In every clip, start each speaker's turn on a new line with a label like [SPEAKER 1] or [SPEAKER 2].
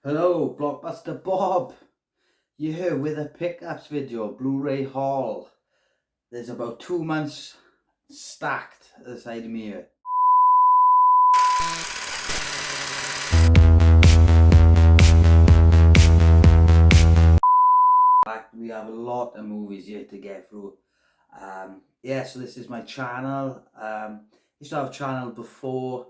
[SPEAKER 1] Hello, Blockbuster Bob. You're here with a pickups video, Bluray haul. There's about 2 months stacked at the side of me here. We have a lot of movies here to get through. So this is my channel. Used to have a channel before,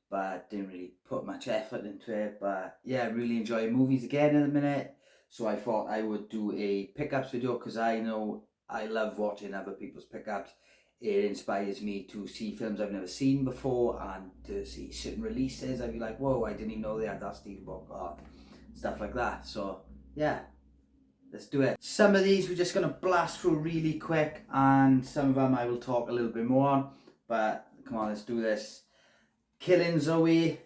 [SPEAKER 1] but didn't really put much effort into it. But yeah, I really enjoy movies again in a minute. So I thought I would do a pickups video because I know I love watching other people's pickups. It inspires me to see films I've never seen before and to see certain releases. I'd be like, whoa, I didn't even know they had that steelbook or stuff like that. So yeah, let's do it. Some of these we're just going to blast through really quick, and some of them I will talk a little bit more on. But come on, let's do this. Killing Zoe.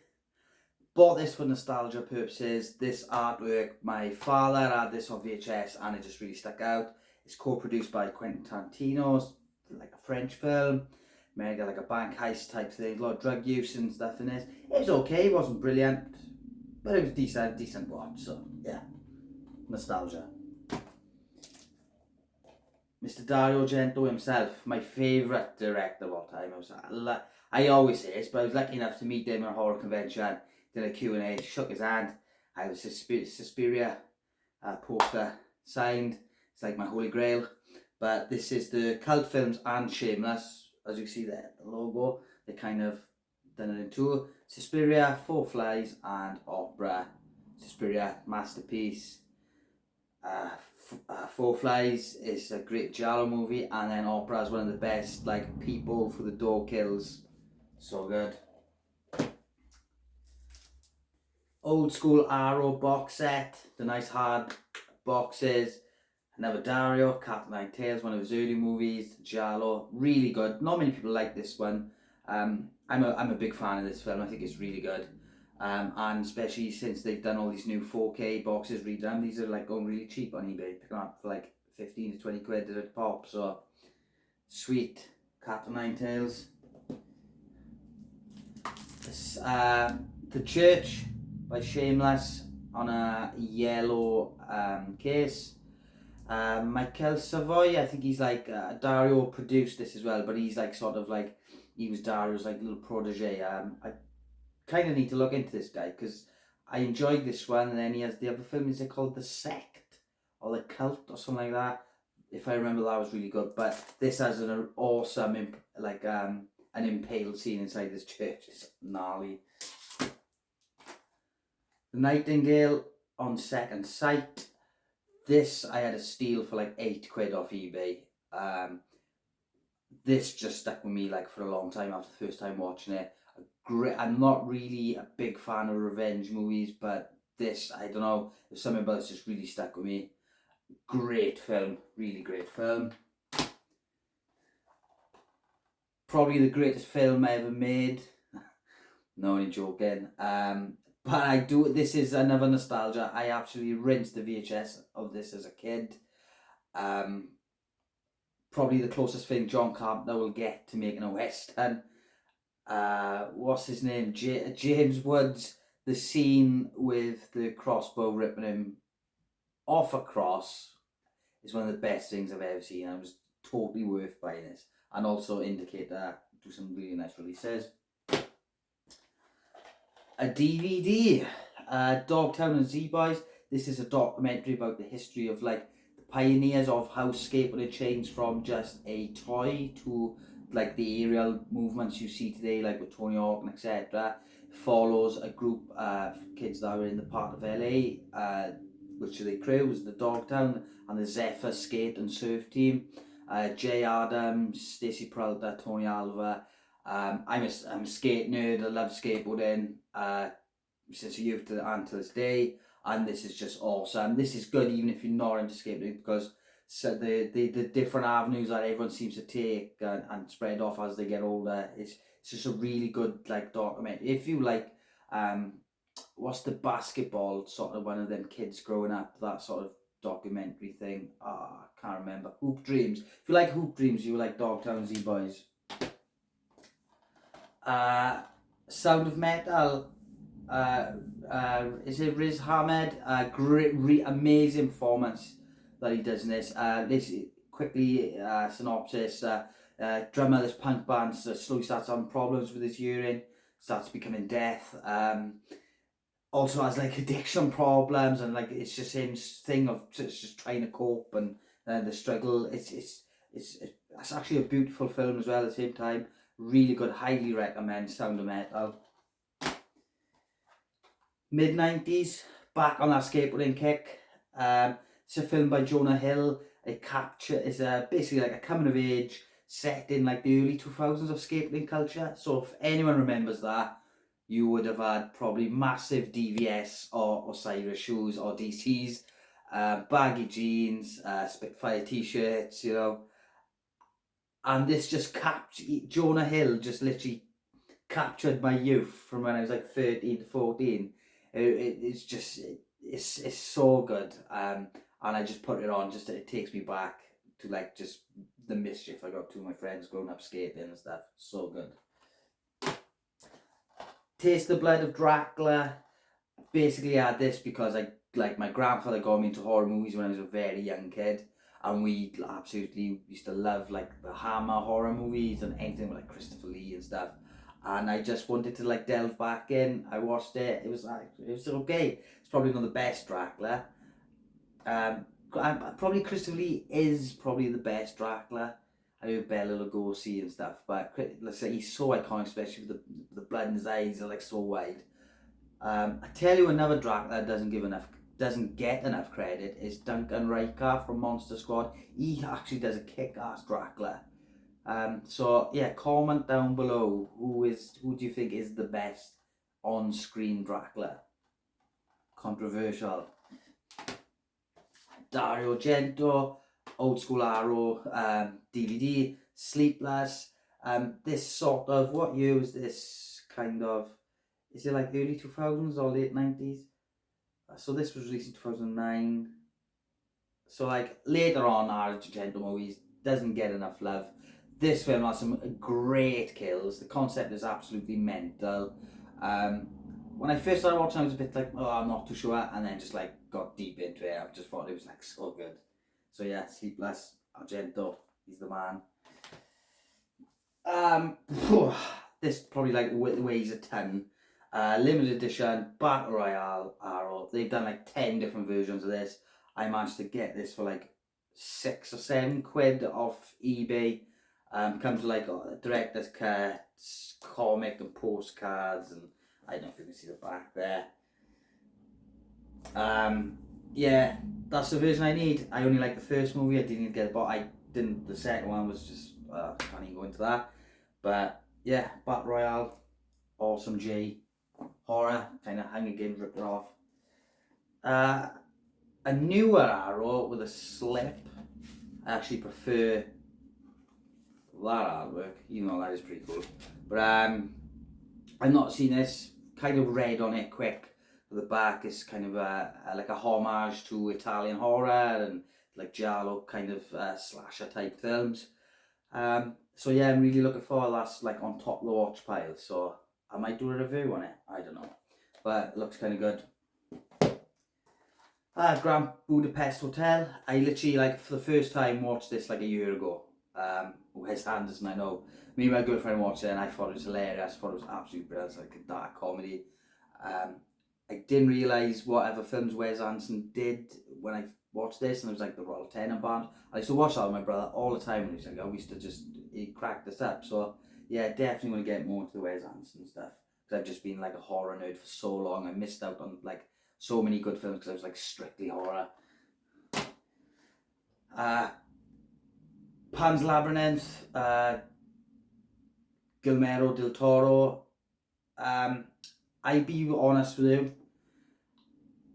[SPEAKER 1] Bought this for nostalgia purposes. This artwork, my father had this on VHS and it just really stuck out. It's co-produced by Quentin Tarantino. It's like a French film. Made like a bank heist type thing. A lot of drug use and stuff in this. It was okay, it wasn't brilliant, but it was decent watch. So yeah, nostalgia. Mr. Dario Argento himself, my favourite director of all time. I always say this, but I was lucky enough to meet him at a horror convention. Did a Q&A, shook his hand. I had a Suspiria poster signed. It's like my holy grail. But this is the cult films and Shameless. As you see there, the logo, they kind of done it in two. Suspiria, Four Flies, and Opera. Suspiria, masterpiece. Four Flies is a great giallo movie, and then Opera is one of the best, like, people for the door kills. So good. Old school Arrow box set, the nice hard boxes. Another Dario, Cat o' Nine Tails, one of his early movies, giallo, really good. Not many people like this one. I'm a big fan of this film. I think it's really good. And especially since they've done all these new 4K boxes redone, these are like going really cheap on eBay. Pick them up for like 15 to 20 quid at a pop. So sweet. Cat o' Nine Tails. This, The Church by Shameless on a yellow case. Michael Savoy, I think he's like Dario produced this as well, but he's like sort of like he was Dario's like little protege. I kind of need to look into this guy because I enjoyed this one, and then he has the other film. Is it called The Sect or The Cult or something like that? If I remember, that was really good. But this has an awesome an impale scene inside this church. It's gnarly. The Nightingale on Second Sight. This I had a steal for like 8 quid off eBay. This just stuck with me like for a long time after the first time watching it. I'm not really a big fan of revenge movies, but this, I don't know, there's something about it just really stuck with me. Great film, really great film. Probably the greatest film I ever made. No, only joking. But this is another nostalgia. I absolutely rinsed the VHS of this as a kid. Probably the closest thing John Carpenter will get to making a Western. What's his name? James Woods. The scene with the crossbow ripping him off a cross is one of the best things I've ever seen. I was totally worth buying this. And also Indicator do some really nice releases. A DVD, Dogtown and Z-Boys. This is a documentary about the history of like the pioneers of how skateboarding changed from just a toy to like the aerial movements you see today, like with Tony Hawk and etc. Follows a group of kids that were in the part of LA, which the crew was the Dogtown and the Zephyr skate and surf team. Jay Adams, Stacey Peralta, Tony Alva. I'm a skate nerd. I love skateboarding since a youth and to this day, and this is just awesome. This is good even if you're not into skateboarding, because the different avenues that everyone seems to take and spread off as they get older. It's just a really good like documentary. If you like what's the basketball sort of one of them kids growing up, that sort of documentary thing. I can't remember. Hoop Dreams. If you like Hoop Dreams, you like Dogtown Z-Boys. Sound of Metal. is it Riz Ahmed? Great, amazing performance that he does in this. This quickly synopsis. Drummer of this punk band slowly starts having problems with his urine, starts becoming deaf. Also has like addiction problems, and like it's just him thing of just trying to cope, and the struggle. It's actually a beautiful film as well at the same time. Really good, highly recommend. Sound of Metal. Mid-90s, back on that skateboarding kick. It's a film by Jonah Hill. It's basically like a coming of age set in like the early 2000s of skateboarding culture. So if anyone remembers that, you would have had probably massive DVS or Osiris shoes or DCs, baggy jeans, Spitfire t-shirts, you know. And this just Jonah Hill just literally captured my youth from when I was like 13 to 14. It's so good. And I just put it on, it takes me back to like just the mischief I got to my friends growing up skating and stuff. So good. Taste the Blood of Dracula. Basically I had this because my grandfather got me into horror movies when I was a very young kid, and we absolutely used to love like the Hammer horror movies and anything with like Christopher Lee and stuff. And I just wanted to like delve back in. I watched it. It was okay. It's probably not the best Dracula. Probably Christopher Lee is probably the best Dracula. I know Bela Lugosi and stuff, but let's say he's so iconic, especially with the blood in his eyes are like so wide. I tell you, another Dracula doesn't get enough credit is Duncan Reichardt from Monster Squad. He actually does a kick-ass Dracula. So yeah, comment down below who do you think is the best on-screen Dracula? Controversial. Dario Argento, Old School Arrow, DVD, Sleepless. This sort of, what year was this kind of? Is it like early 2000s or late 90s? So this was released in 2009. So like later on, Argento movies doesn't get enough love. This film has some great kills. The concept is absolutely mental. When I first started watching, I was a bit like, oh, I'm not too sure, and then just like got deep into it. I just thought it was like so good. So yeah, Sleepless, Argento, he's the man. This probably like weighs a ton. Limited edition, Battle Royale Arrow. They've done like 10 different versions of this. I managed to get this for like £6 or £7 off eBay. Comes with like a director's cuts, comic and postcards, and I don't know if you can see the back there. Yeah, that's the version I need. I only like the first movie. I didn't get it, but the second one was just can't even go into that. But yeah, Battle Royale, awesome G. Horror, kind of Hunger Games ripped it off. A newer Arrow with a slip. I actually prefer that artwork, even though that is pretty cool. But I've not seen this. Kind of read on it quick. The back is kind of like a homage to Italian horror and like giallo kind of slasher type films. So yeah, I'm really looking forward. That's like on top of the watch pile. So I might do a review on it. I don't know, but it looks kind of good. Grand Budapest Hotel. I literally like for the first time watched this like a year ago. Wes Anderson, I know. Me and my girlfriend watched it and I thought it was hilarious. I thought it was absolutely brilliant. It's like a dark comedy. I didn't realise what other films Wes Anderson did when I watched this, and it was like the Royal Tenenbaums. I used to watch that with my brother all the time when he was young. We used to he cracked us up. So yeah, definitely want to get more into the Wes Anderson stuff, because I've just been like a horror nerd for so long. I missed out on like so many good films because I was like strictly horror. Pan's Labyrinth, Guillermo del Toro. I'll be honest with you,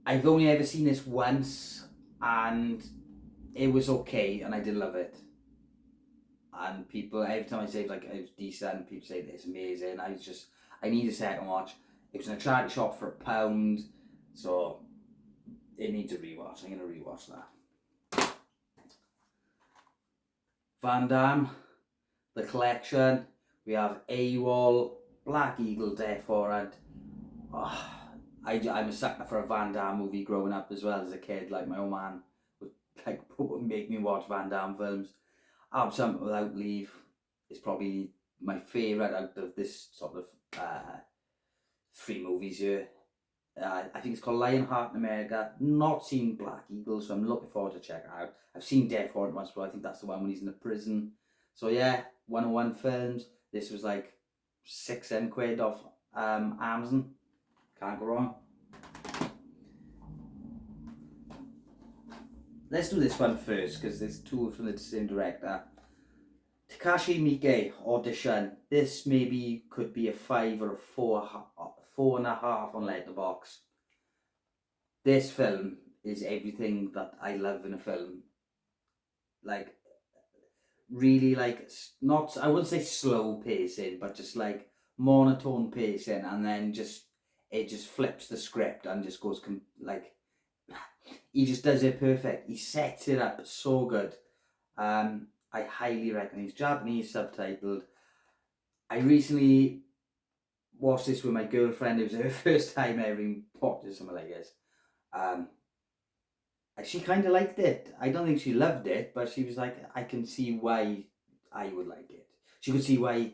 [SPEAKER 1] I've only ever seen this once and it was okay and I did love it. And people, every time I say like it was decent, people say it's amazing. I need a second watch. It was in a charity shop for £1, so it needs a rewatch. I'm going to rewatch that. Van Damme, The Collection. We have AWOL, Black Eagle, Death Warrant. Oh, I'm a sucker for a Van Damme movie growing up as well as a kid. Like my old man would like make me watch Van Damme films. Absent Without Leave is probably my favourite out of this sort of three movies here. I think it's called Lionheart in America. Not seen Black Eagle, so I'm looking forward to check it out. I've seen Death Warrant once, but I think that's the one when he's in the prison. So yeah, 101 Films. This was like 6-7 quid off Amazon. Can't go wrong. Let's do this one first because there's two from the same director. Takashi Miike, Audition. This maybe could be a 5 or a 4.5 on Letterboxd. This film is everything that I love in a film. Like, really, like, not, I wouldn't say slow pacing, but just like monotone pacing, and then it just flips the script and just goes like, he just does it perfect. He sets it up so good. I highly recommend. It's Japanese subtitled. I recently watched this with my girlfriend. It was her first time ever watching something like this. She kind of liked it. I don't think she loved it, but she was like, I can see why I would like it. She could see why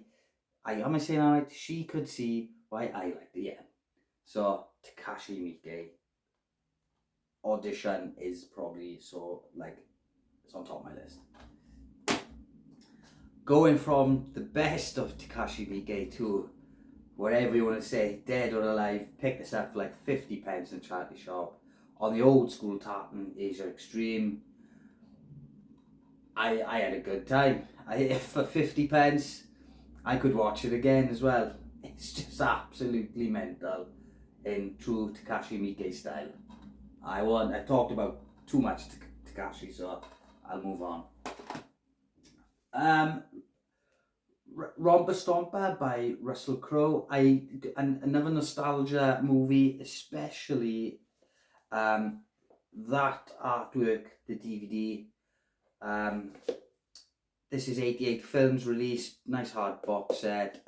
[SPEAKER 1] am I saying all right? She could see why I liked it, yeah. So, Takashi Miike, Audition is probably so, like, it's on top of my list. Going from the best of Takashi Miike to whatever you want to say, dead or alive, pick this up for like 50p in a charity shop. On the old school tartan, Asia Extreme. I had a good time. For 50p, I could watch it again as well. It's just absolutely mental in true Takashi Miike style. I've talked about too much Takashi, so I'll move on. Romper Stomper by Russell Crowe. Another nostalgia movie, especially that artwork, the DVD. This is 88 films released, nice hard box set.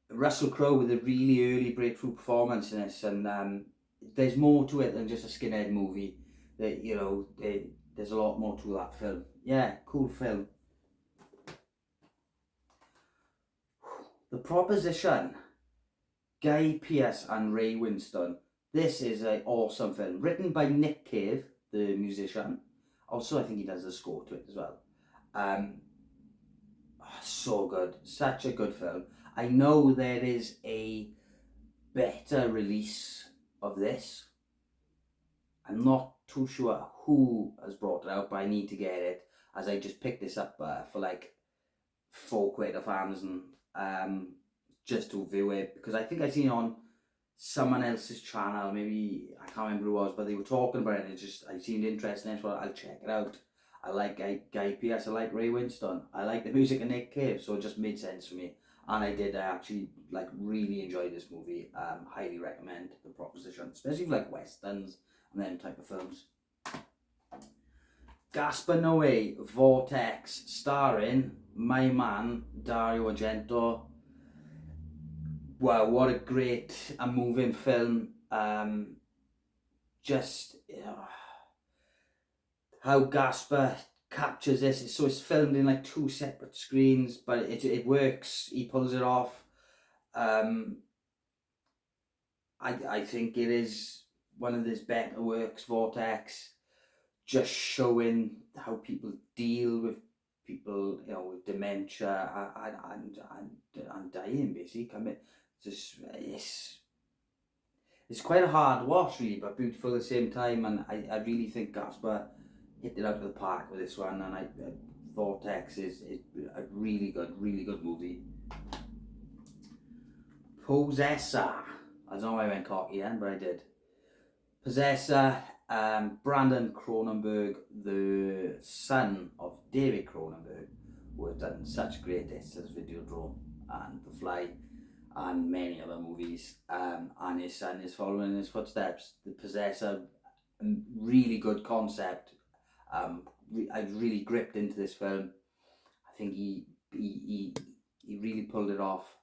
[SPEAKER 1] Russell Crowe with a really early breakthrough performance in this, and there's more to it than just a skinhead movie. That there's a lot more to that film. Yeah, cool film. The Proposition, Guy Pearce and Ray Winstone. This is an awesome film, written by Nick Cave, the musician. Also, I think he does the score to it as well. So good, such a good film. I know there is a better release of this. I'm not too sure who has brought it out, but I need to get it, as I just picked this up for like 4 quid off Amazon. Just to view it, because I think I seen it on someone else's channel, maybe, I can't remember who it was, but they were talking about it, and I seemed interesting, so I'll check it out. I like Guy Pearce, I like Ray Winstone, I like the music of Nick Cave, so it just made sense for me, and I actually like really enjoy this movie. Highly recommend The Proposition, especially for like westerns and them type of films. Gaspar Noé, Vortex, starring my man Dario Argento. Wow, what a great and moving film. How Gaspar captures this. So it's filmed in like 2 separate screens, but it works. He pulls it off. I think it is one of his better works, Vortex. Just showing how people deal with people, with dementia and dying, basically. It's quite a hard watch, really, but beautiful at the same time. And I really think Gaspar hit it out of the park with this one. And Vortex is a really good movie. Possessor. I don't know why I went cocky then, but I did. Possessor. Brandon Cronenberg, the son of David Cronenberg, who has done such great hits as Videodrome and The Fly and many other movies, and his son is following in his footsteps. The Possessor, really good concept. I really gripped into this film. I think he really pulled it off.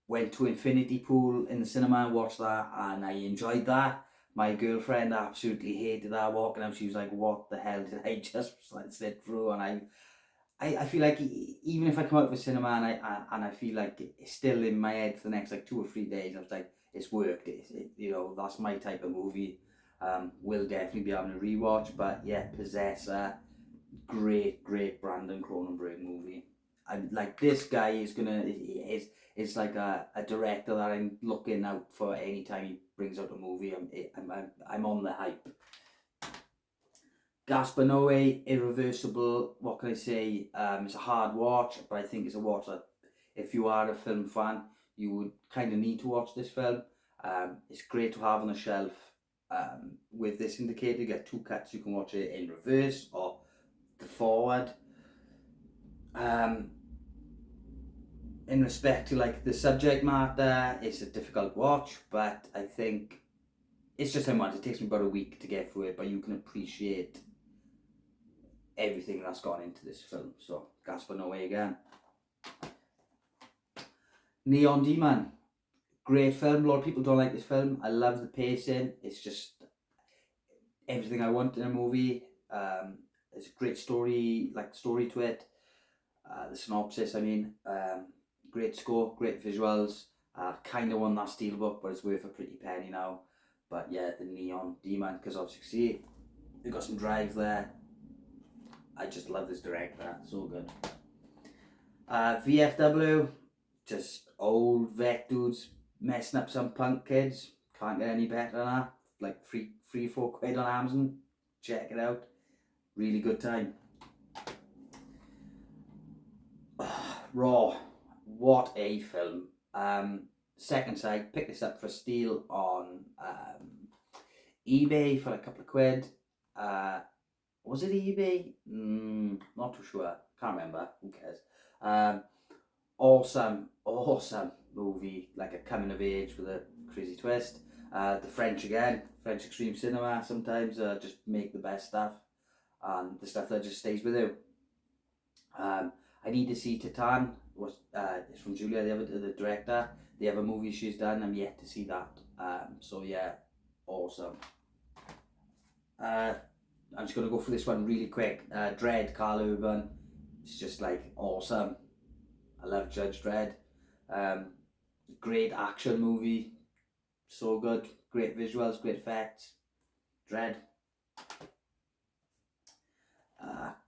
[SPEAKER 1] went to Infinity Pool in the cinema and watched that, and I enjoyed that. My girlfriend absolutely hated that. Walking out, she was like, "What the hell did I just like sit through?" And I feel like even if I come out of the cinema and I feel like it's still in my head for the next like 2 or 3 days, I was like, it's worked. You know, that's my type of movie. Will definitely be having a rewatch. But yeah, Possessor, great Brandon Cronenberg movie. I like this guy is like a director that I'm looking out for anytime he brings out a movie. I'm on the hype. Gaspar Noé, Irreversible, what can I say? It's a hard watch, but I think it's a watch that if you are a film fan, you would kind of need to watch this film. It's great to have on a shelf. With this indicator, you get two cuts. You can watch it in reverse or the forward. In respect to like the subject matter, it's a difficult watch, but I think it's just how much. It takes me about a week to get through it, but you can appreciate everything that's gone into this film. So Gaspar Noé again. Neon Demon, great film. A lot of people don't like this film. I love the pacing. It's just everything I want in a movie. There's a great story to it. The synopsis, I mean, great score, great visuals. Kind of won that steelbook, but it's worth a pretty penny now. But yeah, the Neon Demon, because obviously see, we've got some drive there. I just love this director, so good. VFW, just old vet dudes messing up some punk kids. Can't get any better than that. Like £3-4 on Amazon. Check it out. Really good time. Raw, what a film. Second side, picked this up for steal on eBay for a couple of quid. Was it eBay? Not too sure. Can't remember. Who cares? Awesome movie, like a coming of age with a crazy twist. The French again, French extreme cinema sometimes just make the best stuff, and the stuff that just stays with you. I need to see Titan. It's from Julia, the director. The other movie she's done, I'm yet to see that. So yeah, awesome. I'm just gonna go for this one really quick. Dredd, Carl Urban. It's just like awesome. I love Judge Dredd. Great action movie. So good. Great visuals, great effects. Dredd.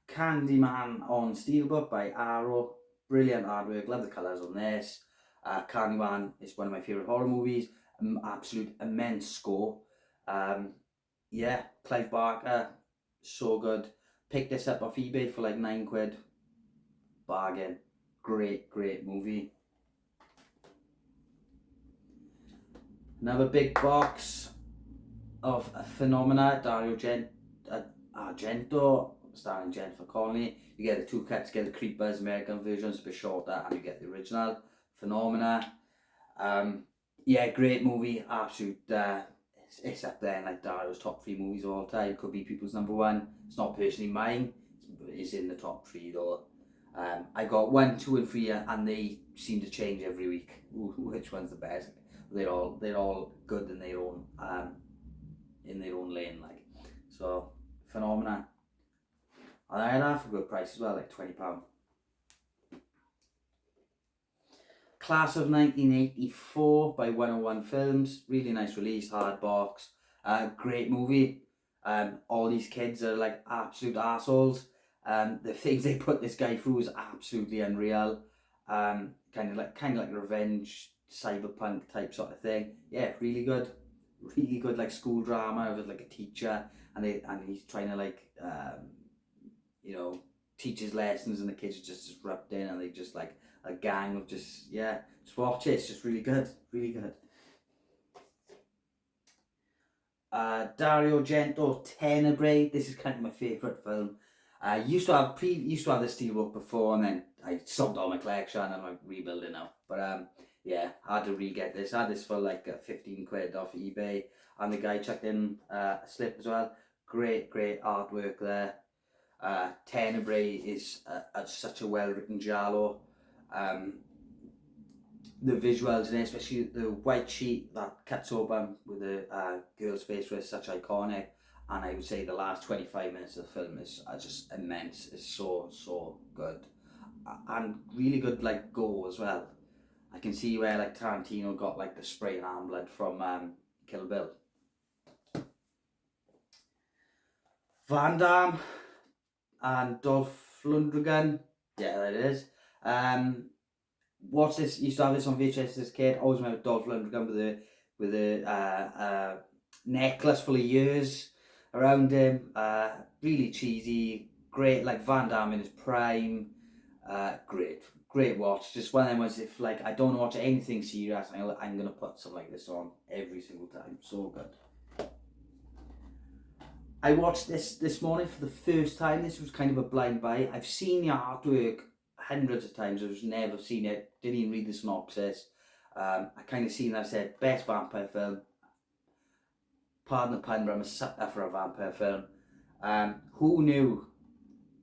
[SPEAKER 1] Candyman on Steelbook by Arrow. Brilliant artwork. Love the colours on this. Candyman is one of my favourite horror movies. Absolute immense score. Yeah, Clive Barker. So good. Picked this up off eBay for like £9. Bargain. Great movie. Another big box of Phenomena, Dario Argento, starring Jennifer Connelly. You get the two cuts, get the Creepers American version, it's a bit shorter, and you get the original Phenomena. Yeah, great movie, absolute. It's up there in like Dario's top 3 movies of all time. Could be people's number 1. It's not personally mine. It's in the top 3 though. I got 1, 2, and 3, and they seem to change every week. Which one's the best? They're all good in their own lane, like. So Phenomena. And I had half a good price as well, like £20. Class of 1984 by 101 Films. Really nice release, hard box. Great movie. All these kids are like absolute assholes. The things they put this guy through is absolutely unreal. Kind of like revenge, cyberpunk type sort of thing. Yeah, really good, like school drama with like a teacher, and he's trying to like teach his lessons, and the kids are just disrupting, and they just like a gang of just watch it. It's just really good. Dario Argento, Tenebrae. This is kind of my favourite film. I used to have the steelbook before, and then I sold all my collection and I'm rebuilding now. But yeah, I had to re-get this. I had this for like £15 off eBay, and the guy chucked in a slip as well. Great artwork there. Tenebrae is such a well-written giallo. the visuals in it, especially the white sheet that cuts open with the girl's face, was such iconic. And I would say the last 25 minutes of the film is just immense. It's so good, and really good like go as well. I can see where like Tarantino got like the spray and arm blood from Kill Bill. Van Damme and Dolph Lundgren. Yeah, that is. Watch this. Used to have this on VHS as a kid. Always remember Dolph Lundgren with a necklace full of years around him. Really cheesy. Great, like Van Damme in his prime. Great watch. Just one of them ones. If like I don't watch anything serious, I'm gonna put something like this on every single time. So good. I watched this morning for the first time. This was kind of a blind buy. I've seen the artwork hundreds of times. I've never seen it. Didn't even read the synopsis. I kind of seen that said best vampire film. Pardon the pun, but I'm a sucker for a vampire film. Who knew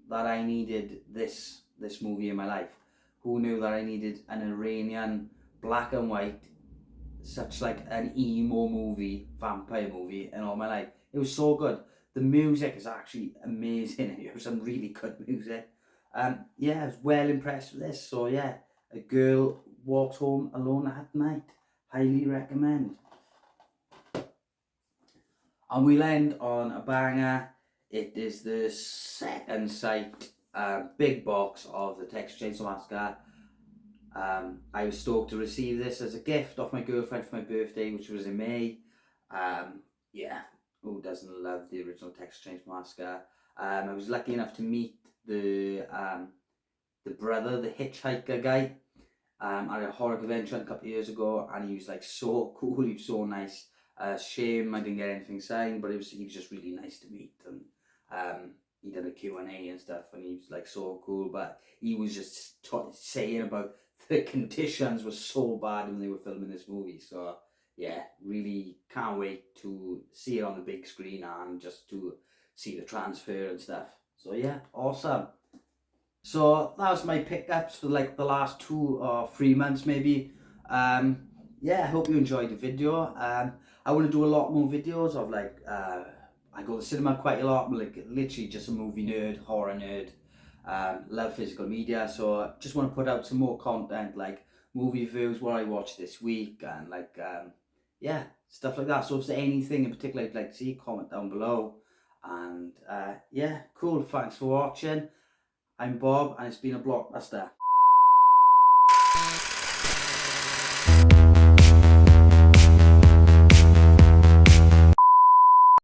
[SPEAKER 1] that I needed this movie in my life? Who knew that I needed an Iranian black and white, such like an emo movie, vampire movie in all my life? It was so good. The music is actually amazing. It was some really good music. Yeah, I was well impressed with this. So yeah, a girl walks home alone at night. Highly recommend. And we'll end on a banger. It is the second sight, big box of the Texas Chainsaw Massacre. I was stoked to receive this as a gift off my girlfriend for my birthday, which was in May. Yeah, who doesn't love the original Texas Chainsaw Massacre? I was lucky enough to meet the brother, the hitchhiker guy, at a horror convention a couple of years ago, and he was like so cool. He was so nice. Shame I didn't get anything signed, but he was just really nice to meet, and he did a Q&A and stuff, and he was like so cool. But he was just saying about the conditions were so bad when they were filming this movie. So yeah, really can't wait to see it on the big screen and just to see the transfer and stuff. So yeah, awesome. So that was my pickups for like the last 2 or 3 months maybe. Yeah, I hope you enjoyed the video. I want to do a lot more videos of like, I go to the cinema quite a lot. I'm like literally just a movie nerd, horror nerd. Love physical media, so just want to put out some more content like movie reviews, what I watched this week, and like yeah, stuff like that. So if there's anything in particular you'd like to see, comment down below. And yeah, cool. Thanks for watching. I'm Bob, and it's been a blockbuster.